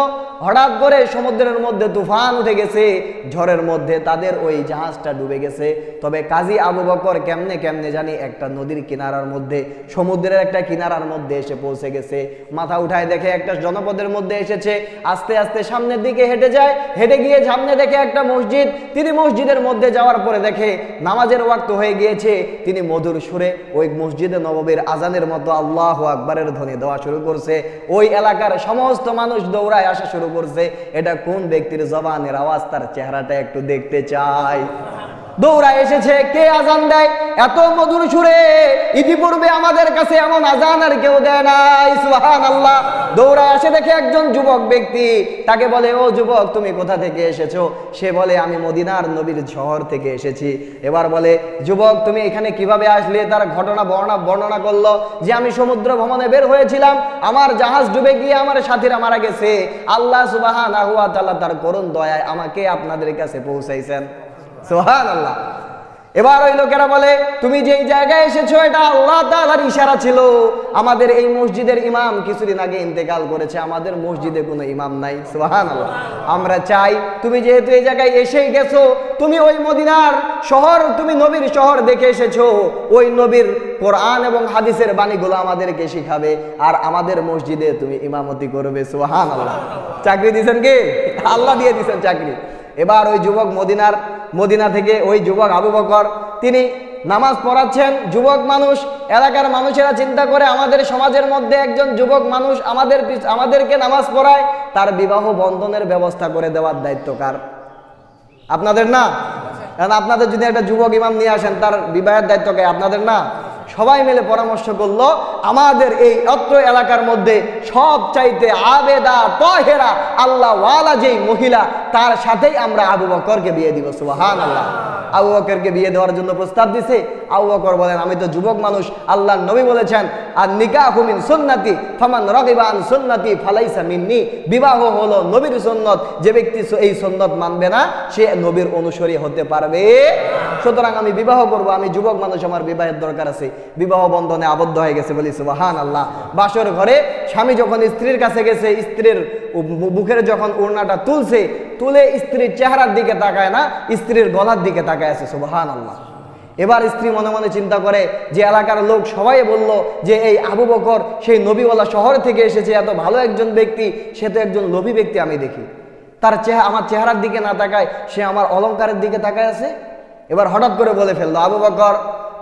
হঠাৎ করে সমুদ্রের মধ্যে তুফান উঠে গেছে, ঝড়ের মধ্যে তাদের ওই জাহাজটা ডুবে গেছে। তবে কাজী আবু বকর কেমনে কেমনে জানি একটা নদীর কিনারার মধ্যে, সমুদ্রের একটা কিনারার মধ্যে এসে পৌঁছে গেছে। মাথা উঠায় দেখে একটা জনপদের মধ্যে এসেছে, আস্তে আস্তে সামনের দিকে হেঁটে যায়, হেঁটে গিয়ে সামনে দেখে একটা মসজিদ। তিনি মসজিদের মধ্যে যাওয়ার পরে দেখে নামাজের ওয়াক্ত হয়ে গিয়েছে। তিনি মধুর সুরে ওই মসজিদে নববীর আজানের মতো আল্লাহু আকবারের ধ্বনি দেওয়া শুরু করছে। ওই এলাকার সমস্ত মানুষ দৌড়ায় আসা শুরু করছে। এটা কোন ব্যক্তির জবানের আওয়াজ, তার চেহারাটা একটু দেখতে চাই। দৌড়ায় এসেছে, কে আজান দেয় এত মধুর সুরে? ইতিপূর্বে আমাদের কাছে এমন আজান আর কেউ দেয় নাই। সুবহানাল্লাহ। দৌড়ায় আসে দেখে একজন যুবক ব্যক্তি, তাকে বলে, ও যুবক, তুমি কোথা থেকে এসেছো? সে বলে, আমি মদিনার নবীর শহর থেকে এসেছি। এবার বলে, যুবক, তুমি এখানে কিভাবে আসলে? তার ঘটনা বর্ণনা করলো যে আমি সমুদ্র ভ্রমণে বের হয়েছিলাম, আমার জাহাজ ডুবে গিয়ে আমার সাথীরা মারা গেছে, আল্লাহ সুবহানাহু ওয়া তাআলা তার করুণ দয়ায় আমাকে আপনাদের কাছে পৌঁছাইছেন। সুবহানাল্লাহ। এবার ওই লোকেরা বলে, তুমি যেই জায়গায় এসেছো এটা আল্লাহ তাআলার ইশারা ছিল। আমাদের এই মসজিদের ইমাম কিছুদিন আগে ইন্তেকাল করেছে, আমাদের মসজিদে কোনো ইমাম নাই। সুবহানাল্লাহ। আমরা চাই তুমি যেহেতু এই জায়গায় এসেই গেছো, তুমি ওই মদিনার শহর, তুমি নবীর শহর দেখে এসেছো, ওই নবীর কোরআন এবং হাদিসের বাণীগুলো আমাদেরকে শিখাবে, আর আমাদের মসজিদে তুমি ইমামতি করবে। সুবহানাল্লাহ। চাকরি দিয়েছেন কে? আল্লাহ দিয়ে দিয়েছেন চাকরি। এবার ওই যুবক মদিনা থেকে ওই যুবক আবু বকর তিনি নামাজ পড়াচ্ছেন। যুবক মানুষ, এলাকার মানুষেরা চিন্তা করে আমাদের সমাজের মধ্যে একজন যুবক মানুষ আমাদেরকে নামাজ পড়ায়, তার বিবাহ বন্ধনের ব্যবস্থা করে দেওয়ার দায়িত্ব কার? আপনাদের না? কারণ আপনাদের যদি একটা যুবক ইমাম নিয়ে আসেন, তার বিবাহের দায়িত্ব কে? আপনাদের না? সবাই মিলে পরামর্শ করলো, আমাদের এই অত্র এলাকার মধ্যে সবচাইতে আবেদা তহেরা আল্লাহ ওয়ালা যেই মহিলা, তার সাথেই আমরা আবু বকরকে বিয়ে দিব। সুবহানাল্লাহ। আবু বকরকে বিয়ে দেওয়ার জন্য প্রস্তাব দিছে। আবু বকর বলেন, আমি তো যুবক মানুষ, আল্লাহর নবী বলেছেন আর নিকাহু মিন সুন্নতি ফামান রাগিবা আন সুন্নতি ফালাইসা মিন্নি। বিবাহ হলো নবীর সুন্নত, যে ব্যক্তি এই সুন্নত মানবে না সে নবীর অনুসারী হতে পারবে। সুতরাং আমি বিবাহ করব, আমি যুবক মানুষ, আমার বিবাহের দরকার আছে। বিবাহ বন্ধনে আবদ্ধ হয়ে গেছে, বলি সুবহানাল্লাহ। বাসর ঘরে স্বামী যখন স্ত্রীর কাছে গেছে, স্ত্রীর বুকের যখন ওড়নাটা তুলছে, তুলে স্ত্রীর চেহারার দিকে তাকায় না, স্ত্রীর গলার দিকে তাকায় আছে। সুবহানাল্লাহ। এবার স্ত্রী মনে মনে চিন্তা করে যে এলাকার লোক সবাই বলল যে এই আবু বকর সেই নবীওয়ালা শহর থেকে এসেছে, এত ভালো একজন ব্যক্তি, সে তো একজন লোভী ব্যক্তি, আমি দেখি তার আমার চেহারার দিকে না তাকায়, সে আমার অলংকারের দিকে তাকায় আছে। এবার হঠাৎ করে বলে ফেললো, আবু বকর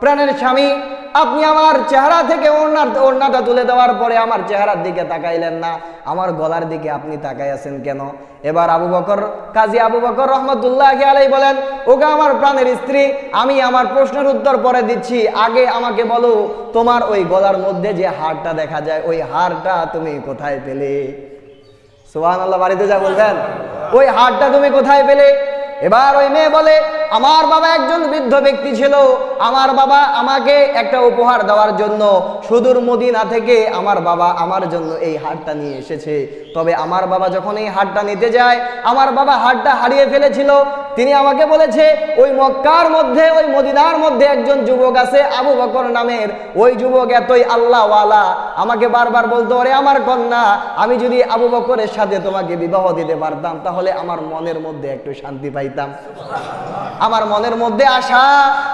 প্রাণের স্বামী, আপনি আমার চেহারা থেকে ওড়নাটা তুলে দেওয়ার পরে আমার চেহারার দিকে তাকাইলেন না, আমার গলার দিকে আপনি তাকাই আছেন কেন? এবার আবু বকর, কাজী আবু বকর রহমতুল্লাহি আলাইহি বলেন, ওগো আমার প্রাণের স্ত্রী, আমি আমার প্রশ্নের উত্তর পরে দিচ্ছি, আগে আমাকে বলো তোমার ওই গলার মধ্যে যে হারটা দেখা যায়, ওই হারটা তুমি কোথায় পেলে? সুবহানাল্লাহ। বাড়িতে যা বলবেন, ওই হারটা তুমি কোথায় পেলে? এবার ওই মেয়ে বলে, আমার বাবা একজন বৃদ্ধ ব্যক্তি ছিল, আমার বাবা আমাকে একটা উপহার দেওয়ার জন্য সুদূর মদিনা থেকে আমার বাবা আমার জন্য এই হারটা নিয়ে এসেছে। তবে আমার বাবা যখন এই হারটা নিতে যায়, আমার বাবা হারটা হারিয়ে ফেলেছিল। তিনি আমাকে বলেছে ওই মক্কার মধ্যে, ওই মদিনার মধ্যে একজন যুবক আছে আবু বকর নামের, ওই যুবক এতই আল্লাহওয়ালা, আমাকে বারবার বলতো, ওরে আমার কন্যা, আমি যদি আবু বকরের সাথে তোমাকে বিবাহ দিতে পারতাম তাহলে আমার মনের মধ্যে একটু শান্তি পাইতাম, আমার মনের মধ্যে আশা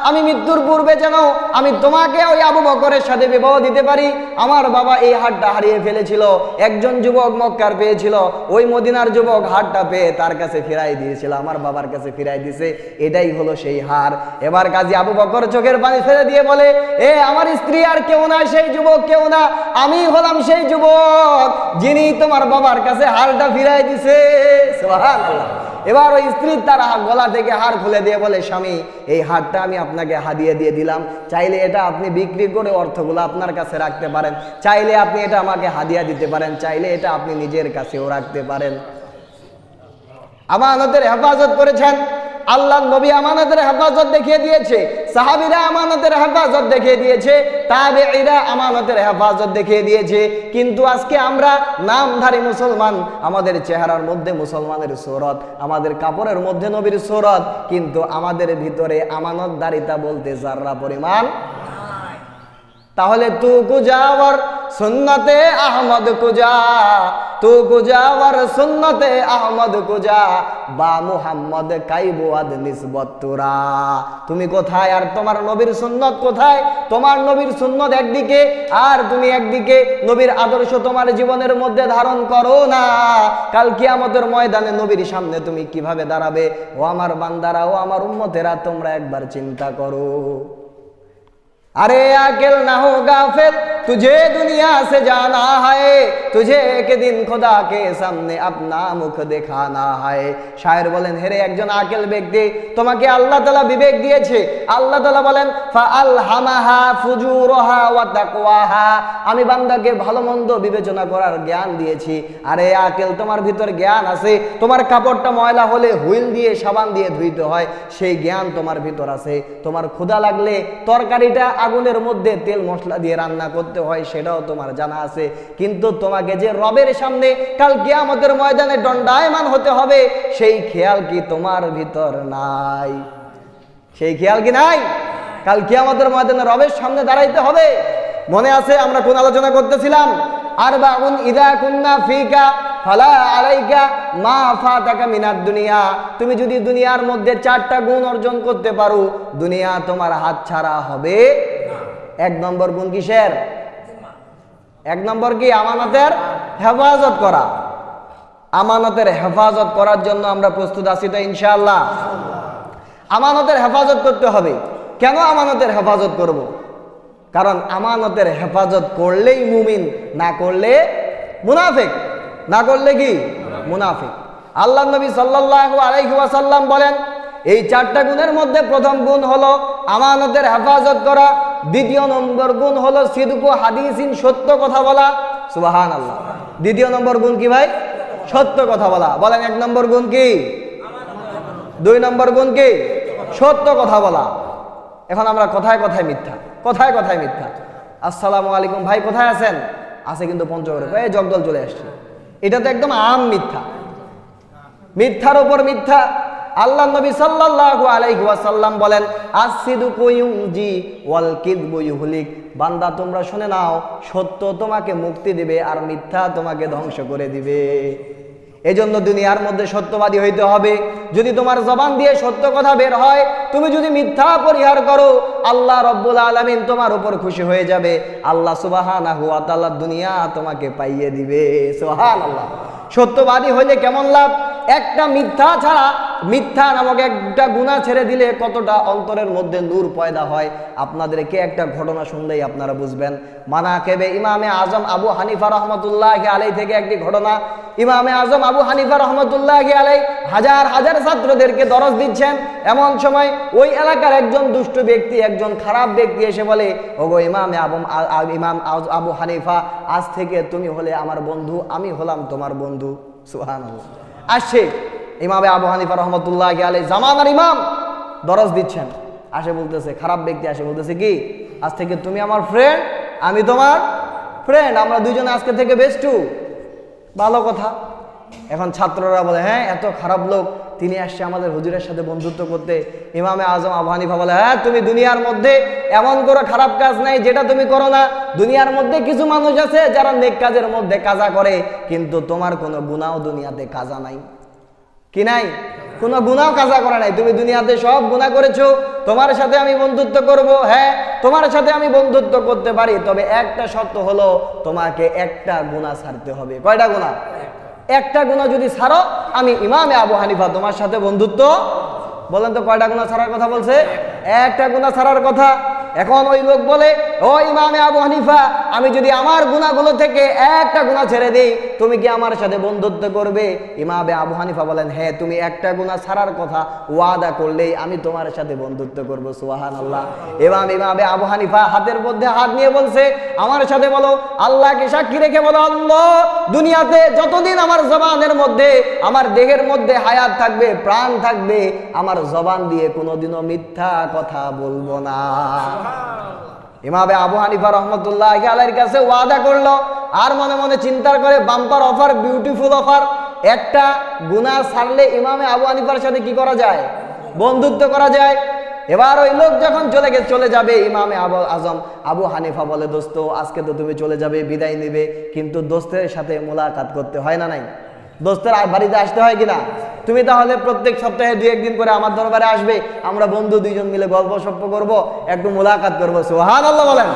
আমি মৃত্যুর পূর্বে যেন আমি তোমাকে ওই আবু বকরের সাথে বিবাহ দিতে পারি। আমার বাবা এই হারটা হারিয়ে ফেলেছিল, একজন যুবক মক্কার পেয়েছিল, ওই মদিনার যুবক হারটা পেয়ে তার কাছে ফিরাই দিয়েছিল, আমার বাবার কাছে ফিরাই দিয়েছে, এটাই হলো সেই হার। এবার কাজী আবু বকর চোখের পানি ফেলে দিয়ে বলে, এ আমার স্ত্রী আর কেউ না, সেই যুবক কেউ না, আমি হলাম সেই যুবক যিনি তোমার বাবার কাছে হারটা ফিরাই দিছে। সুবহানাল্লাহ। এবার ওই স্ত্রী তার গলা থেকে হার খুলে দিয়ে বলে, স্বামী এই হারটা আমি আপনাকে হাদিয়া দিয়ে দিলাম, চাইলে এটা আপনি বিক্রি করে অর্থগুলো আপনার কাছে রাখতে পারেন, চাইলে আপনি এটা আমাকে হাদিয়া দিতে পারেন, চাইলে এটা আপনি নিজের কাছেও রাখতে পারেন। আমানতের হেফাজত করেছেন, আল্লাহ নবী আমানতের হেফাজত দেখিয়ে দিয়েছে, সাহাবীরা আমানতের হেফাজত দেখিয়ে দিয়েছে, তাবেঈরা আমানতের হেফাজত দেখিয়ে দিয়েছে। কিন্তু আজকে আমরা নামধারী মুসলমান, আমাদের চেহারার মধ্যে মুসলমানের সূরত, আমাদের কাপড়ের মধ্যে নবীর সূরত, কিন্তু আমাদের ভিতরে আমানতদারিতা বলতে যাররা পরিমাণ। তাহলে তু কুজাওয়ার সুন্নতে আহমদ কুজা, তু কুজাওয়ার সুন্নতে আহমদ কুজা, বা মুহাম্মদ কাইবুয়াদ নিসবত তুরা। তুমি কোথায় আর তোমার নবীর সুন্নত কোথায়? তোমার নবীর সুন্নত একদিকে আর তুমি একদিকে, নবীর আদর্শ তোমার জীবনের মধ্যে ধারণ করো না, কাল কিয়ামতের ময়দানে নবীর সামনে তুমি কিভাবে দাঁড়াবে? ও আমার বান্দারা, ও আমার উম্মতেরা, তোমরা একবার চিন্তা করো। अरे अकेल ना हो गाफिल, तुझे दुनिया से जाना है, तुझे एक दिन खुदा के सामने अपना मुख दिखाना है। शायर बोलेन, हेरे একজন আকেল ব্যক্তি, তোমাকে আল্লাহ তাআলা বিবেক দিয়েছে, আল্লাহ তাআলা বলেন ফাআলহামাহা ফুজুরহা ওয়া তাকওয়াহা, আমি বান্দাকে ভালো মন্দ বিবেচনা করার জ্ঞান দিয়েছি। আরে আকেল, তোমার ভিতর জ্ঞান আছে, তোমার কাপড়টা ময়লা হলে হুইল দিয়ে সাবান দিয়ে ধুইতে হয়, সেই জ্ঞান তোমার ভিতর আছে। তোমার ক্ষুধা লাগলে তরকারিটা আগুনের মধ্যে তেল মশলা দিয়ে রান্না করতে হয়, সেটাও তোমার জানা আছে। কিন্তু তোমাকে যে রবের সামনে কাল কিয়ামতের ময়দানে দণ্ডায়মান হতে হবে, সেই খেয়াল কি তোমার ভিতর নাই? সেই খেয়াল কি নাই? কাল কিয়ামতের ময়দানে রবের সামনে দাঁড়াইতে হবে। মনে আছে আমরা কোন আলোচনা করতেছিলাম? আরবাউন ইযা কুন্না ফিকা ফালা আলাইকা মা ফাতাকা মিনাদ দুনিয়া। তুমি যদি দুনিয়ার মধ্যে 4টা গুণ অর্জন করতে পারো, দুনিয়া তোমার হাতছাড়া হবে। 1 নম্বর গুণ কিসের? 1 নম্বর কি? আমানতের হেফাজত করা। আমানতের হেফাজত করার জন্য আমরা প্রস্তুত আছি তো ইনশাআল্লাহ? আমানতের হেফাজত করতে হবে। কেন আমানতের হেফাজত করব? কারণ আমানতের হেফাজত করলেই মুমিন, না করলে মুনাফিক। না করলে কি? মুনাফিক। আল্লাহ নবী সাল্লাল্লাহু আলাইহি ওয়াসাল্লাম বলেন, এই 4টা গুণের মধ্যে প্রথম গুণ হলো আমানতের হেফাজত করা, দ্বিতীয় নম্বর গুণ হলো সিদকু হাদিসিন, সত্য কথা বলা। সুবহানাল্লাহ। দ্বিতীয় নম্বর গুণ কি ভাই? সত্য কথা বলা। বলেন 1 নম্বর গুণ কি? 2 নম্বর গুণ কি? সত্য কথা বলা। এখন আমরা কথায় কথায় মিথ্যা, কথায় কথায় মিথ্যা। আসসালামু আলাইকুম ভাই, কোথায় আছেন? আছে কিন্তু পঞ্চগড়ে, এই জগদল চলে আসছে। এটা তো একদম আম মিথ্যা, মিথ্যার উপর মিথ্যা। আল্লাহ নবী সাল্লাল্লাহু আলাইহি ওয়াসাল্লাম বলেন, আসিদকু ইউনজি ওয়াল কিযবু ইহলিক। বান্দা তোমরা শুনে নাও, সত্য তোমাকে মুক্তি দিবে আর মিথ্যা তোমাকে ধ্বংস করে দিবে। এজন্য দুনিয়ার মধ্যে সত্যবাদী হইতে হবে। যদি তোমার জবান দিয়ে সত্য কথা বের হয়, তুমি যদি মিথ্যা পরিহার করো, আল্লাহ রব্বুল আলামিন তোমার উপর খুশি হয়ে যাবে। আল্লাহ সুবহানাহু ওয়া তাআলা দুনিয়া তোমাকে পাইয়ে দিবে। সুবহানাল্লাহ। সত্যবাদী হইলে কেমন লাভ? একটা মিথ্যা ছাড়া, মিথ্যা নামক একটা গুনাহ ছেড়ে দিলে কতটা অন্তরের মধ্যে নূর পয়দা হয়। আপনাদেরকে একটা ঘটনা শুনলেই আপনারা বুঝবেন। মানাকেবে ইমামে আজম আবু হানিফা রহমতুল্লাহি আলাইহি থেকে একটি ঘটনা। ইমামে আজম আবু হানিফা রহমতুল্লাহি আলাইহি হাজার হাজার ছাত্রদেরকে দরস দিচ্ছেন। এমন সময় ওই এলাকার একজন দুষ্ট ব্যক্তি, একজন খারাপ ব্যক্তি এসে বলে, ওগো ইমাম আবু হানিফা, আজ থেকে তুমি হলে আমার বন্ধু, আমি হলাম তোমার বন্ধু। সুবহানাল্লাহ। আসছে ইমামে আবু হানিফা রহমতুল্লাহি আলাইহি, জামানার ইমাম, দরস দিচ্ছেন। আসে বলতেছে, খারাপ ব্যক্তি আসে বলতেছে কি, আজ থেকে তুমি আমার ফ্রেন্ড, আমি তোমার ফ্রেন্ড, আমরা দুইজনে আজকে থেকে বেস্টু। ভালো কথা। এখন ছাত্ররা বলে, হ্যাঁ এত খারাপ লোক, তিনি আসছে আমাদের হুজুরের সাথে বন্ধুত্ব করতে। ইমামে আজম আবু হানিফা বলে, হ্যাঁ তুমি দুনিয়ার মধ্যে এমন কোনো খারাপ কাজ নাই যেটা তুমি করো না। দুনিয়ার মধ্যে কিছু মানুষ আছে যারা নেক কাজের মধ্যে কাজা করে, কিন্তু তোমার কোনো গুনাহ দুনিয়াতে কাজা নাই। কি নাই? কোনো গুনাহ কাজা করে নাই। তুমি দুনিয়াতে সব গুনাহ করেছো, তোমার সাথে আমি বন্ধুত্ব করব। হ্যাঁ তোমার সাথে আমি বন্ধুত্ব করতে পারি, তবে একটা শর্ত হলো তোমাকে একটা গুনাহ ছাড়তে হবে। কয়টা গুনাহ? একটা গুনাহ যদি ছাড়ো, আমি ইমামে আবু হানিফা তোমার সাথে বন্ধুত্ব। বলেন তো কয়টা গুনাহ ছাড়ার কথা বলছে? একটা গুনাহ ছাড়ার কথা। এখন ওই লোক বলে, ও ইমামে আবু হানিফা, আমি যদি আমার গুনাহগুলো থেকে একটা গুনাহ ছেড়ে দেই, তুমি কি আমার সাথে বন্ধুত্ব করবে? ইমামে আবু হানিফা বলেন, হ্যাঁ তুমি একটা গুনাহ ছাড়ার কথা ওয়াদা করলেই আমি তোমার সাথে বন্ধুত্ব করব। সুবহানাল্লাহ। ইমামে আবু হানিফা হাতের মধ্যে হাত নিয়ে বলছে, আমার সাথে বলো, আল্লাহকে সাক্ষী রেখে বলো, আল্লাহ দুনিয়াতে যতদিন আমার জবানের মধ্যে, আমার দেহের মধ্যে হায়াত থাকবে, প্রাণ থাকবে, আমার জবান দিয়ে কোনোদিনও মিথ্যা কথা বলবো না। ইমামে আবু হানিফা রহমতুল্লাহি আলাইহির কাছে ওয়াদা করলো, আর মনে মনে চিন্তা করে, বাম্পার অফার, বিউটিফুল অফার। একটা গুনাহ ছাড়লে ইমামে আবু হানিফার সাথে কি করা যায়? বন্ধুত্ব করা যায়। এবার ওই লোক যখন চলে যাবে, ইমামে আজম আবু হানিফা বলে, দোস্ত আজকে তো তুমি চলে যাবে, বিদায় নেবে, কিন্তু দোস্তের সাথে মোলাকাত করতে হয় না? নাই? দোস্তের বাড়িতে আসতে হয় কিনা? তুমি তাহলে প্রত্যেক সপ্তাহে 2-1 দিন করে আমার দরবারে আসবে, আমরা বন্ধু দুইজন মিলে গল্প সল্প করবো, একটু মোলাকাত করবো। সুবহানাল্লাহ বলেন।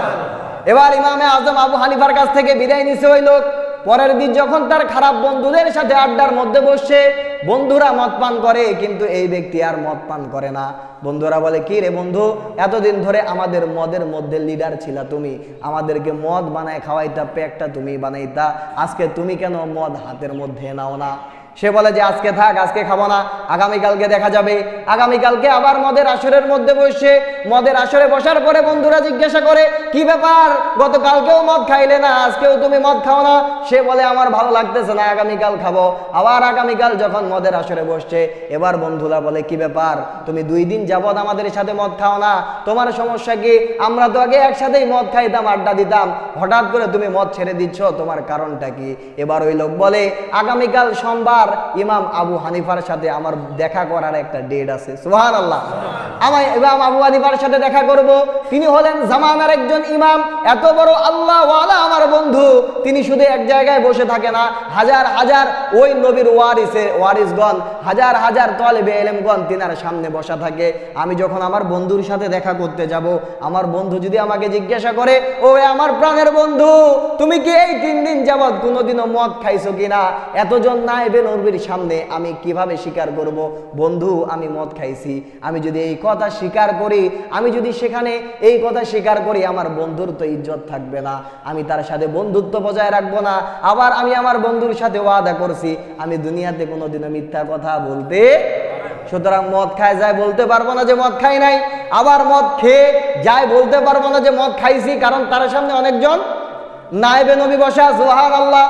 এবার ইমামে আজম আবু হানিফার কাছ থেকে বিদায় নিছে ওই লোক। পরের দিন যখন তার খারাপ বন্ধুদের সাথে আড্ডার মধ্যে বসে, বন্ধুরা মদ পান করে, কিন্তু এই ব্যক্তি আর মদ পান করে না। বন্ধুরা বলে, কি রে বন্ধু, এতদিন ধরে আমাদের মদের মধ্যে লিডার ছিলা তুমি, আমাদেরকে মদ বানায় খাওয়াইতা, প্যাকটা তুমি বানাইতা, আজকে তুমি কেন মদ হাতের মধ্যে নাও না? সে বলে যে আজকে থাক, আজকে খাবো না, আগামীকালকে দেখা যাবে। আগামীকালকে আবার মদের আসরের মধ্যে বসে, মদের আসরে বসার পরে বন্ধুরা জিজ্ঞাসা করে, কি ব্যাপার, গতকালকেও মদ খাইলে না, আজকেও তুমি মদ খাও না? সে বলে, আমার ভালো লাগতেছে না, আগামীকাল খাবো। আবার আগামীকাল যখন মদের আসরে বসছে, এবার বন্ধুরা বলে, কি ব্যাপার, তুমি 2 দিন যাবত আমাদের সাথে মদ খাও না, তোমার সমস্যা কি? আমরা তো আগে একসাথেই মদ খাইতাম, আড্ডা দিতাম, হঠাৎ করে তুমি মদ ছেড়ে দিচ্ছ, তোমার কারণটা কি? এবার ওই লোক বলে, আগামীকাল সোমবার ইমাম আবু হানিফার সাথে আমার দেখা করার একটা ডেট আছে। সুবহানাল্লাহ। আমি ইমাম আবু হানিফার সাথে দেখা করব। তিনি হলেন জামানার একজন ইমাম, এত বড় আল্লাহ ওয়ালা আমার বন্ধু। তিনি শুধু এক জায়গায় বসে থাকে না, হাজার হাজার ওই নবীর ওয়ারিসগণ, হাজার হাজার তালেবে ইলমগণ তিনার সামনে বসা থাকে। আমি যখন আমার বন্ধুর সাথে দেখা করতে যাব, আমার বন্ধু যদি আমাকে জিজ্ঞাসা করে, ও আমার প্রাণের বন্ধু, তুমি কি এই 3 দিন যাবত কোনোদিনও মদ খাইছো কিনা? এতজন নায়েবে নবীর সামনে আমি কিভাবে স্বীকার করব, বন্ধু আমি মদ খাইছি? আমি যদি এই কথা স্বীকার করি, আমি যদি সেখানে এই কথা স্বীকার করি, আমার বন্ধুর তো ইজ্জত থাকবে না, আমি তার সাথে বন্ধুত্ব বজায় রাখবো না। আবার আমি আমার বন্ধুর সাথে ওয়াদা করছি, আমি দুনিয়াতে কোনোদিনও মিথ্যা কথা বলতে। সুতরাং মদ খায় যায় বলতে পারবো না যে মদ খাই নাই, আবার মদ খেয়ে যায় বলতে পারবো না যে মদ খাইছি, কারণ তার সামনে অনেকজন নায়েবে নবী বসা। সুবহানাল্লাহ।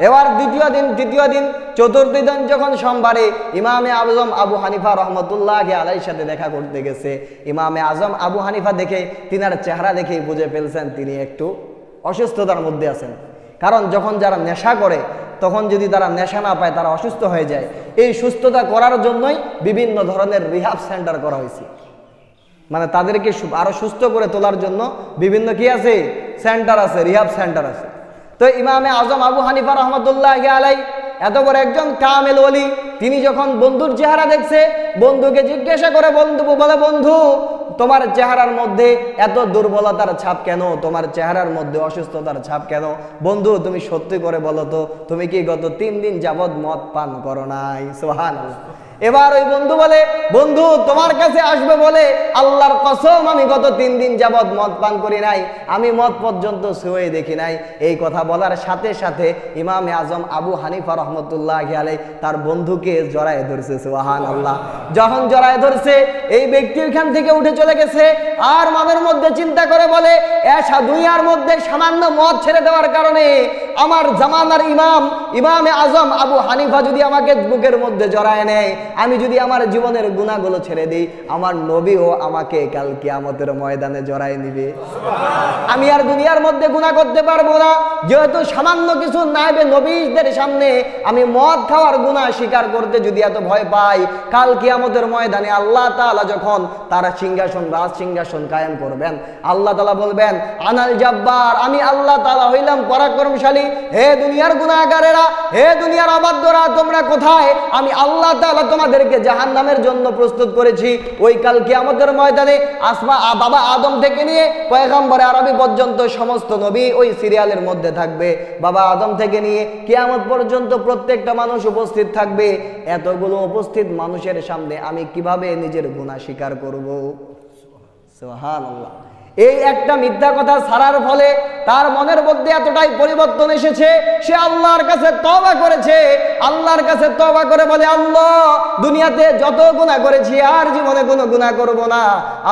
এবার দ্বিতীয় দিন, তৃতীয় দিন, চতুর্থ দিন যখন সোমবারে ইমামে আজম আবু হানিফা রহমতুল্লাহ আলাইহির সাথে দেখা করতে গেছে, ইমামে আজম আবু হানিফা দেখে, তিনার চেহারা দেখেই বুঝে ফেলছেন তিনি একটু অসুস্থতার মধ্যে আছেন। কারণ যখন যারা নেশা করে তখন যদি তারা নেশা না পায় তারা অসুস্থ হয়ে যায়। এই সুস্থতা করার জন্যই বিভিন্ন ধরনের রিহাব সেন্টার করা হয়েছে, মানে তাদেরকে আরো সুস্থ করে তোলার জন্য বিভিন্ন কি আছে, সেন্টার আছে, রিহাব সেন্টার আছে। তো ইমামে আজম আবু হানিফা রহমতুল্লাহ আলাই এত বড় একজন কামেল ওলি, তিনি যখন বন্ধুর চেহারা দেখছে, বন্ধুকে জিজ্ঞাসা করে, বন্ধু তোমার চেহারার মধ্যে এত দুর্বলতার ছাপ কেন, তোমার চেহারার মধ্যে অসুস্থতার ছাপ কেন? বন্ধু তুমি সত্যি করে বলো তো, তুমি কি গত 3 দিন যাবৎ মদ পান করো নাই? সুবহানাল্লাহ। এবার ওই বন্ধু বলে, বন্ধু তোমার কাছে আসবে বলে আল্লাহর কসম আমি গত 3 দিন যাবৎ মদ পান করি নাই, আমি মদ পর্যন্ত ছুঁয়ে দেখি নাই। এই কথা বলার সাথে সাথে ইমামে আজম আবু হানিফা রহমতুল্লাহ আলাইহি তার বন্ধুকে জড়ায় ধরছে। সুবহানাল্লাহ। যখন জড়ায় ধরছে, এই ব্যক্তি ওইখান থেকে উঠে চলে গেছে, আর মনের মধ্যে চিন্তা করে বলে, দুনিয়ার মধ্যে সামান্য মদ ছেড়ে দেওয়ার কারণে আমার জামানার ইমামে আজম আবু হানিফা যদি আমাকে বুকের মধ্যে জড়ায় নেয়, আমি যদি আমার জীবনের গুনাহগুলো ছেড়ে দিই, আমার নবীও আমাকে কাল কিয়ামতের ময়দানে জড়ায় নিবে। আমি আর দুনিয়ার মধ্যে গুনাহ করতে পারবো না, যেহেতু সামান্য কিছু নায়েবে নবীদের সামনে আমি মদ খাওয়ার গুনাহ স্বীকার করতে যদি এত ভয় পাই, কাল কিয়ামতের ময়দানে আল্লাহ তাআলা যখন তার সিংহাসন, রাজ সিংহাসন কায়েম করবেন, আল্লাহ তাআলা বলবেন, আনাল জাব্বার, আমি আল্লাহ তাআলা হইলাম পরাক্রমশালী। হে দুনিয়ার গুনাহগারেরা, হে দুনিয়ার অবাধ্যরা, তোমরা কোথায়? আমি আল্লাহ তাআলা তোমাদেরকে জাহান্নামের জন্য প্রস্তুত করেছি। ওই কাল কিয়ামতের ময়দানে বাবা আদম থেকে নিয়ে পয়গম্বরে আরবি পর্যন্ত সমস্ত নবী ওই সিরিয়ালের মধ্যে থাকবে। বাবা আদম থেকে নিয়ে কিয়ামত পর্যন্ত প্রত্যেকটা মানুষ উপস্থিত থাকবে। এতগুলো উপস্থিত মানুষের সামনে আমি কিভাবে নিজের গুনাহ স্বীকার করব? সুবহানাল্লাহ। এই একটা মিথ্যা কথা ছাড়ার ফলে তার মনের মধ্যে এতটাই পরিবর্তন এসেছে, সে আল্লাহর কাছে তওবা করেছে। আল্লাহর কাছে তওবা করে বলে, আল্লাহ দুনিয়াতে যত গুনাহ করেছি আর জীবনে কোনো গুনাহ করব না,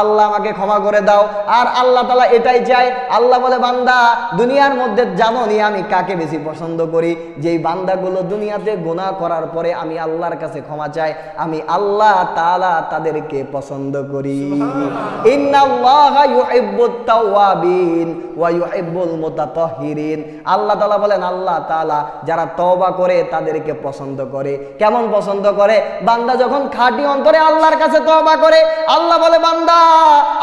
আল্লাহ আমাকে ক্ষমা করে দাও। আর আল্লাহ তাআলা এটাই চায়। আল্লাহ বলে, বান্দা দুনিয়ার মধ্যে জানো নি আমি কাকে বেশি পছন্দ করি? যেই বান্দাগুলো দুনিয়াতে গুনাহ করার পরে আমি আল্লাহর কাছে ক্ষমা চাই, আমি আল্লাহ তাআলা তাদেরকে পছন্দ করি। ইন্নাল্লাহা ইউহিব্বুত তাওয়াবিন ওয়া ইউহিব্বুল মুতাতাহহিরিন। আল্লাহ তাআলা বলেন, আল্লাহ তাআলা যারা তওবা করে তাদেরকে পছন্দ করে। কেমন পছন্দ করে? বান্দা যখন খাঁটি অন্তরে আল্লাহর কাছে তওবা করে, আল্লাহ বলে, বান্দা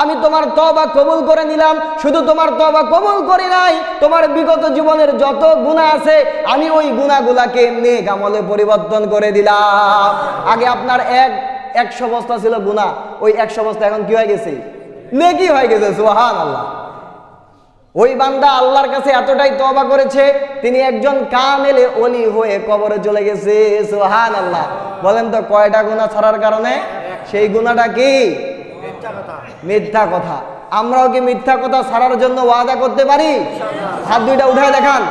আমি তোমার তওবা কবুল করে নিলাম। শুধু তোমার তওবা কবুল করি নাই, তোমার বিগত জীবনের যত গুনাহ আছে আমি ওই গুনাহগুলোকে নেক আমলে পরিবর্তন করে দিলাম। আগে আপনার 100 বস্তা ছিল গুনাহ, ওই 100 বস্তা এখন কি হয়ে গেছে? নেকি হয়ে গেছে। সুবহানাল্লাহ। ওই বান্দা আল্লাহর কাছে এতটাই তওবা করেছে, তিনি একজন কামেলে ওলি হয়ে কবরে চলে গেছে। সুবহানাল্লাহ। বলেন তো কয়টা গুনাহ ছাড়ার কারণে? সেই গুনাহটা কি? মিথ্যা কথা। আমরাও কি মিথ্যা কথা ছাড়ার জন্য ওয়াদা করতে পারি? হাত দুইটা উঠায় দেখান,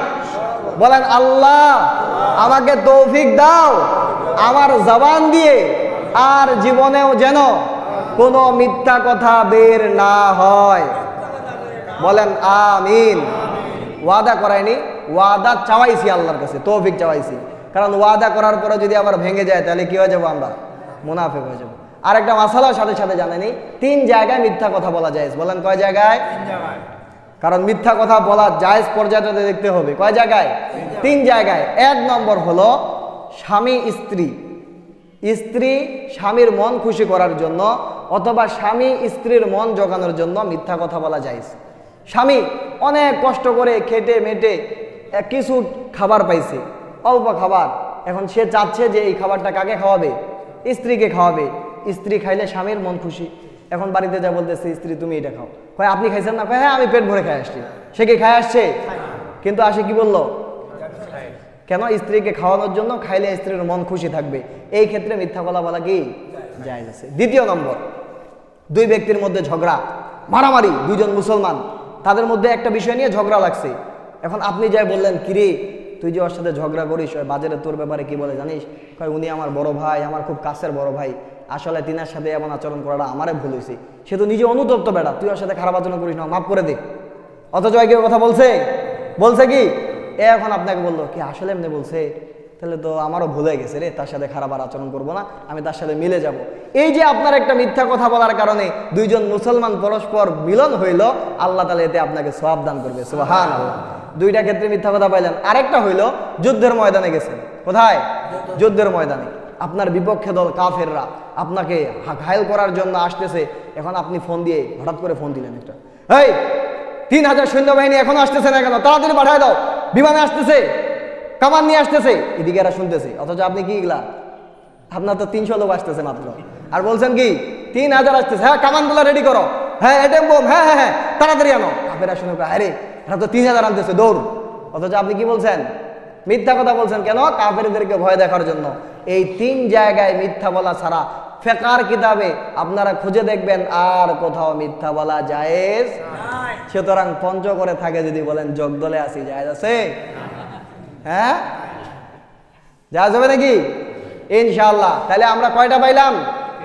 বলেন, আল্লাহ আমাকে তৌফিক দাও আমার জবান দিয়ে আর জীবনেও যেন কোনো মিথ্যা কথা বের না হয়। বলেন আমিন। ওয়াদা করায়নি, ওয়াদা চাওয়াইছি আল্লাহর কাছে, তৌফিক চাওয়াইছি। কারণ ওয়াদা করার পরে যদি আবার ভেঙে যায় তাহলে কি হয়ে যাবো? আমরা মুনাফিক হয়ে যাবো। আর একটা মাসালার সাথে সাথে জানেনি, 3 জায়গায় মিথ্যা কথা বলা জায়েজ। বলেন কয় জায়গায়? 3 জায়গায়। কারণ মিথ্যা কথা বলা জায়েজ পর্যায়টাতে দেখতে হবে। কয় জায়গায়? 3 জায়গায়। 1 নম্বর হলো স্বামী স্ত্রী, স্ত্রী স্বামীর মন খুশি করার জন্য অথবা স্বামী স্ত্রীর মন জোগানোর জন্য মিথ্যা কথা বলা জায়েজ। স্বামী অনেক কষ্ট করে খেটে মেটে কিছু খাবার পাইছে, অল্প খাবার, এখন সে চাচ্ছে যে এই খাবারটা কাকে খাওয়াবে? স্ত্রীকে খাওয়াবে। স্ত্রী খাইলে স্বামীর মন খুশি। এখন বাড়িতে যা বলতেছে, স্ত্রী তুমি এটা খাও। কয় আপনি খাইছেন না? কয় হ্যাঁ আমি পেট ভরে খাই আসছি। সে কি খাই আসছে? কিন্তু আসে কি বললো? কেন? স্ত্রীকে খাওয়ানোর জন্য। খাইলে স্ত্রীর মন খুশি থাকবে। এই ক্ষেত্রে মিথ্যা বলা কি জায়েজ আছে। 2 নম্বর, 2 ব্যক্তির মধ্যে ঝগড়া, মারামারি, 2 জন মুসলমান, তাদের মধ্যে একটা বিষয় নিয়ে ঝগড়া লাগছে। এখন আপনি যাই বললেন, কিরে তুই যে ওর সাথে ঝগড়া করিস, ওই বাজারে তোর ব্যাপারে কি বলে জানিস? কয় উনি আমার বড় ভাই, আমার খুব কাছের বড় ভাই। আসলে তিনার সাথে এমন আচরণ করাটা আমারে ভুল হয়েছে, সে তো নিজে অনুতপ্ত বেটা, তুই ওর সাথে খারাপ আচরণ করিস না, মাফ করে দে। অথচ কেউ কথা বলছে বলছে কি এখন আপনাকে বললো কি আসলে এমনি বলছে, তাহলে তো আমারও ভুলে গেছে রে, তার সাথে খারাপ আর আচরণ করবো না, আমি তার সাথে মিলে যাব। এই যে আপনার একটা মিথ্যা কথা বলার কারণে দুইজন মুসলমান পরস্পর মিলন হইল, আল্লাহ তাআলা এতে আপনাকে সওয়াব দান করবে, সুবহানাল্লাহ। দুইটা ক্ষেত্রে মিথ্যা কথা পাইলেন। আরেকটা হইল যুদ্ধের ময়দানে গেছেন। কোথায়? যুদ্ধের ময়দানে। আপনার বিপক্ষে দল কাফেররা আপনাকে ঘায়েল করার জন্য আসতেছে। এখন আপনি ফোন দিয়ে হঠাৎ করে ফোন দিলেন একটা, এই 3000 সৈন্যবাহিনী এখনো আসতেছে না কেন, তাড়াতাড়ি পাঠায় দাও, বিমানে আসতেছে, কামান নিয়ে আসতেছে। এদিকে এরা শুনতেছে, অথচ আপনি কি এগুলা, আপনার তো 300 লোক আসতেছে মাত্র, আর বলছেন কি 3000 আসতেছে, হ্যাঁ কামানগুলো রেডি করো, হ্যাঁ এটেম বোম, হ্যাঁ হ্যাঁ হ্যাঁ তাড়াতাড়ি আনো। কাফেররা শুনে আরে এরা তো 3000 আনতেছে, দৌড়। অথচ আপনি কি বলছেন? মিথ্যা কথা বলছেন। কেন? কাফেরদেরকে ভয় দেখার জন্য। এই 3 জায়গায় মিথ্যা বলা ছাড়া ফিকহের কিতাবে আপনারা খুঁজে দেখবেন আর কোথাও মিথ্যা বলা জায়েজ নাই। সুতরাং পঞ্চগড়ে থাকে যদি বলেন জগদলে আসি, জায়েজ আছে? হ্যাঁ জায়েজ হবে নাকি? ইনশাআল্লাহ। তাহলে আমরা কয়টা পাইলাম?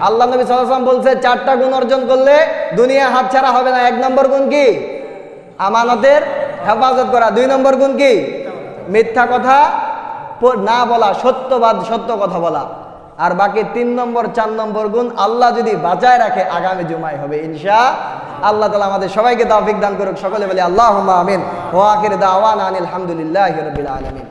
আল্লাহ নবী সাল্লাল্লাহু আলাইহি ওয়াসাল্লাম বলছে 4টা গুণ অর্জন করলে দুনিয়া হাতছাড়া হবে না। 1 নম্বর গুণ কি? আমানতের হেফাজত করা। 2 নম্বর গুণ কি? মিথ্যা কথা না বলা, সত্য কথা বলা। আর বাকি 3 নম্বর 4 নম্বর গুণ আল্লাহ যদি বাঁচায় রাখে আগামী জুমায় হবে ইনশাআল্লাহ। আল্লাহ তাআলা আমাদের সবাইকে তৌফিক দান করুক। সকলে বলি আল্লাহুম্মা আমিন। ওয়া আখির দাওয়ানা আনিল হামদুলিল্লাহি রাব্বিল আলামিন।